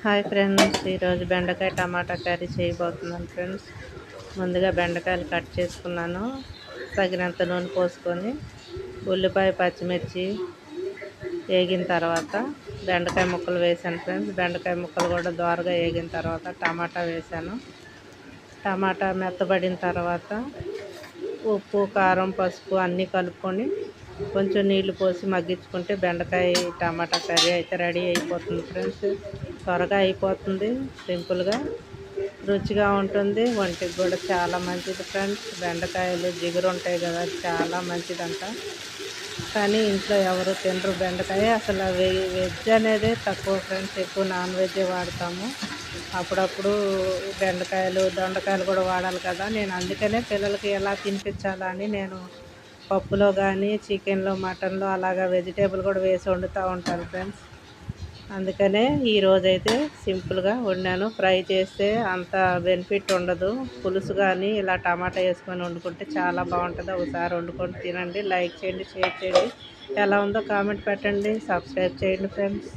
Hi friends, ఈరోజు బెండకాయ టమాటా curry చేయబోతున్నాను ఫ్రెండ్స్. ముందుగా బెండకాయలు కట్ చేసుకున్నాను. తగినంత నూనె పోసుకొని ఉల్లిపాయ పచ్చిమిర్చి వేగిన తర్వాత బెండకాయ ముక్కలు వేసాను ఫ్రెండ్స్. బెండకాయ ముక్కలు కూడా దోరగా వేగిన తర్వాత టమాటా వేసాను. టమాటా మెత్తబడిన తర్వాత ఉప్పు కారం పసుపు అన్నీ కలుపుకొని కొంచెం నీళ్లు పోసి మగ్గించుకుంటే బెండకాయ టమాటా కర్రీ అయితే రెడీ అయిపోతుంది ఫ్రెండ్స్. త్వరగా అయిపోతుంది, సింపుల్గా రుచిగా ఉంటుంది, ఒంటికి కూడా చాలా మంచిది ఫ్రెండ్స్. బెండకాయలు జిగురు ఉంటాయి కదా, చాలా మంచిదంట. కానీ ఇంట్లో ఎవరు తినరు బెండకాయ. అసలు వెజ్ అనేది తక్కువ ఫ్రెండ్స్, ఎక్కువ నాన్ వెజ్ వాడతాము. అప్పుడప్పుడు బెండకాయలు దొండకాయలు కూడా వాడాలి కదా. నేను అందుకనే పిల్లలకి ఎలా తినిపించాలా అని నేను పప్పులో కానీ చికెన్లో మటన్లో అలాగా వెజిటేబుల్ కూడా వేసి వండుతూ ఉంటాను ఫ్రెండ్స్. అందుకనే ఈరోజైతే సింపుల్గా వండాను. ఫ్రై చేస్తే అంత బెనిఫిట్ ఉండదు. పులుసు కానీ ఇలా టమాటా వేసుకొని వండుకుంటే చాలా బాగుంటుంది. ఒకసారి వండుకొని తినండి. లైక్ చేయండి, షేర్ చేయండి. ఎలా ఉందో కామెంట్ పెట్టండి, సబ్స్క్రైబ్ చేయండి ఫ్రెండ్స్.